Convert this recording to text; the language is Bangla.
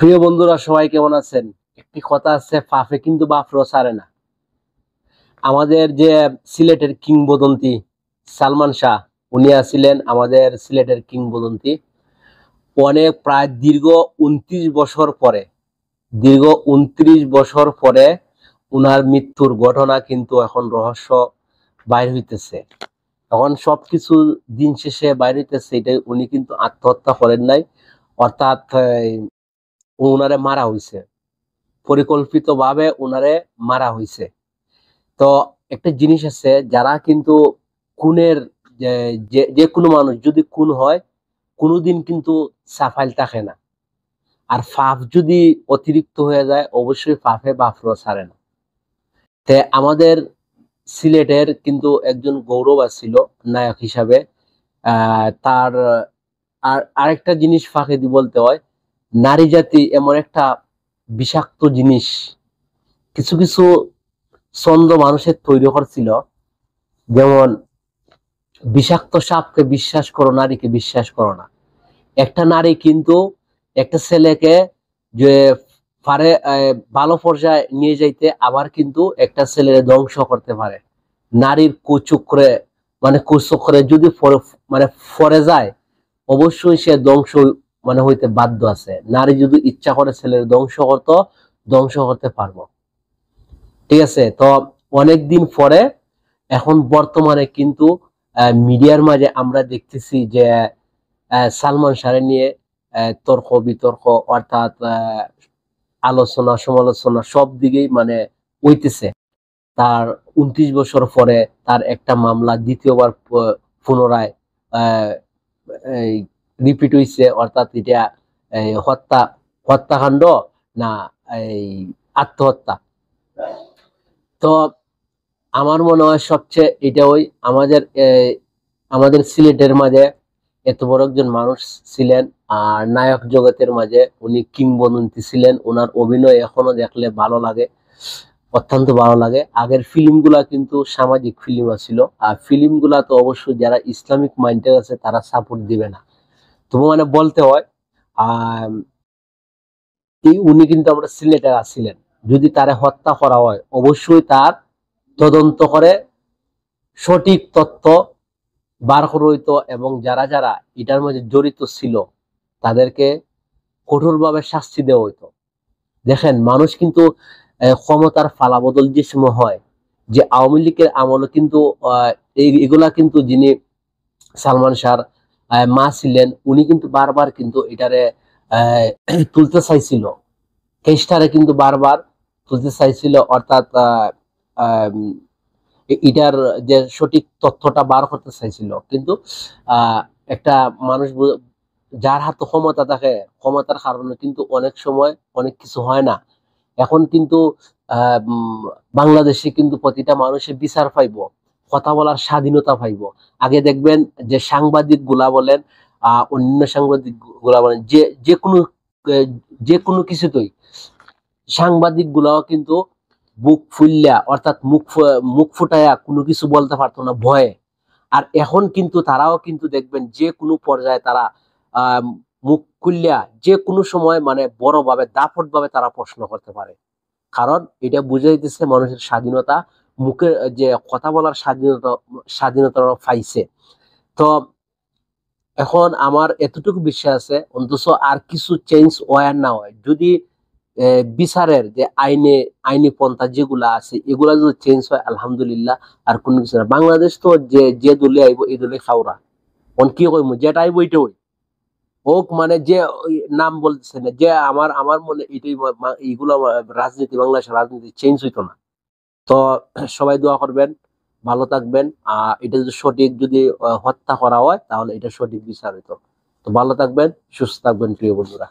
প্রিয় বন্ধুরা, সবাই কেমন আছেন? একটি কথা আছে, ফাফে কিন্তু বাফরও ছাড়ে না। আমাদের যে সিলেটের কিংবদন্তি সালমান শাহ, উনি আছিলেন আমাদের সিলেটের কিংবদন্তি। অনেক প্রায় দীর্ঘ 29 বছর পরে উনার মৃত্যুর ঘটনা কিন্তু এখন রহস্য বাইর হইতেছে। এখন সবকিছু দিন শেষে বাইর হইতেছে এটা উনি কিন্তু আত্মহত্যা করেন নাই, অর্থাৎ উনারে মারা হইছে, পরিকল্পিতভাবে উনারে মারা হইছে। তো একটা জিনিস আছে, যারা কিন্তু খুনের যে যে যে কোনো মানুষ যদি খুন হয় কোনোদিন কিন্তু সাফাইল থাকে না। আর ফাফ যদি অতিরিক্ত হয়ে যায় অবশ্যই ফাফে বাফরও ছাড়ে না। তে আমাদের সিলেটের কিন্তু একজন গৌরব ছিল নায়ক হিসাবে। তার আরেকটা জিনিস ফাঁকে দি বলতে হয়, নারী জাতি এমন একটা বিষাক্ত জিনিস। কিছু কিছু ছন্দ মানুষের তৈরি করছিল, যেমন বিষাক্ত সাপকে বিশ্বাস করো, নারীকে বিশ্বাস করো না। একটা নারী কিন্তু একটা ছেলেকে যে পারে ভালো পর্যায়ে নিয়ে যাইতে, আবার কিন্তু একটা ছেলের ধ্বংস করতে পারে। নারীর কুচক্রে কুচক্রে যদি মানে ফরে যায় অবশ্যই সে ধ্বংস হইতে বাধ্য আছে। নারী যদি ইচ্ছা করে ছেলের ধ্বংস করতে পারবো। ঠিক আছে? তো অনেকদিন পরে এখন বর্তমানে কিন্তু মিডিয়ার মাঝে আমরা দেখতেছি যে সালমান শাহরে নিয়ে তর্ক বিতর্ক, অর্থাৎ আলোচনা সমালোচনা সব দিকেই হইতেছে। তার 29 বছর পরে তার একটা মামলা দ্বিতীয়বার পুনরায় রিপিট হইছে, অর্থাৎ এটা হত্যাকাণ্ড না এই আত্মহত্যা। তো আমার মনে হয় সবচেয়ে এটা ওই আমাদের সিলেটের মাঝে এত বড় একজন মানুষ ছিলেন, আর নায়ক জগতের মাঝে উনি কিংবদন্তি ছিলেন। ওনার অভিনয় এখনো দেখলে ভালো লাগে, অত্যন্ত ভালো লাগে। আগের ফিল্মগুলা কিন্তু সামাজিক ফিল্ম ছিল, আর ফিল্মগুলা তো অবশ্যই যারা ইসলামিক মাইন্ডের আছে তারা সাপোর্ট দিবে না। তবু বলতে হয় আহ উনি কিন্তু আমরা সিলেটের আছিলেন। যদি তারে হত্যা করা হয় অবশ্যই তার তদন্ত করে সঠিক তথ্য বার করে হইতো, এবং যারা যারা এটার মধ্যে জড়িত ছিল তাদেরকে কঠোরভাবে শাস্তি দেওয়া হইতো। দেখেন, মানুষ কিন্তু ক্ষমতার ফালাবদল যে সময় হয়, যে আওয়ামী লীগের আমলে কিন্তু এগুলা কিন্তু যিনি সালমান শাহর মা ছিলেন উনি কিন্তু বারবার কিন্তু এটারে তুলতে চাইছিল, কেসটারে কিন্তু বারবার তুলতে চাইছিল, অর্থাৎ এটার যে সঠিক তথ্যটা বার করতে চাইছিল। কিন্তু একটা মানুষ যার হাতে ক্ষমতা থাকে, ক্ষমতার কারণে কিন্তু অনেক সময় অনেক কিছু হয় না। এখন কিন্তু বাংলাদেশে কিন্তু প্রতিটা মানুষের বিচার পাইব, কথা বলার স্বাধীনতা পাইব। আগে দেখবেন যে সাংবাদিক গুলা বলেন, অন্য সাংবাদিক গুলা বলেন, যে কোনো কিছুতেই সাংবাদিক গুলাও কিন্তু বুক ফুললা, অর্থাৎ মুখ ফুটাইয়া কোনো কিছু বলতে পারতো না ভয়ে। আর এখন কিন্তু তারাও কিন্তু দেখবেন যে কোনো পর্যায়ে তারা আহ মুখ খুললা যে কোনো সময় বড়ভাবে দাপট ভাবে তারা প্রশ্ন করতে পারে। কারণ এটা বুঝে দিতেছে মানুষের স্বাধীনতা, মুখের যে কথা বলার স্বাধীনতা পাইছে। তো এখন আমার এতটুকু বিশ্বাস আছে, অন্তত আর কিছু চেঞ্জ হয় না হয়, যদি বিচারের যে আইনি পন্থা যেগুলা আছে এগুলা যদি চেঞ্জ হয় আলহামদুলিল্লাহ। আর কোনো কিছু না। বাংলাদেশ তো যে দলে আইব এই দলে খাওরা, কি কইমু, যেটা আইব ওইটা হই হোক, যে ওই নাম বলতেছে না, যে আমার আমার মনে এটাই এইগুলো রাজনীতি, বাংলাদেশের রাজনীতি চেঞ্জ হইতো না। তো সবাই দোয়া করবেন, ভালো থাকবেন। এটা যদি সঠিক যদি হত্যা করা হয় তাহলে এটা সঠিক বিচার হইতো। তো ভালো থাকবেন, সুস্থ থাকবেন প্রিয় বন্ধুরা।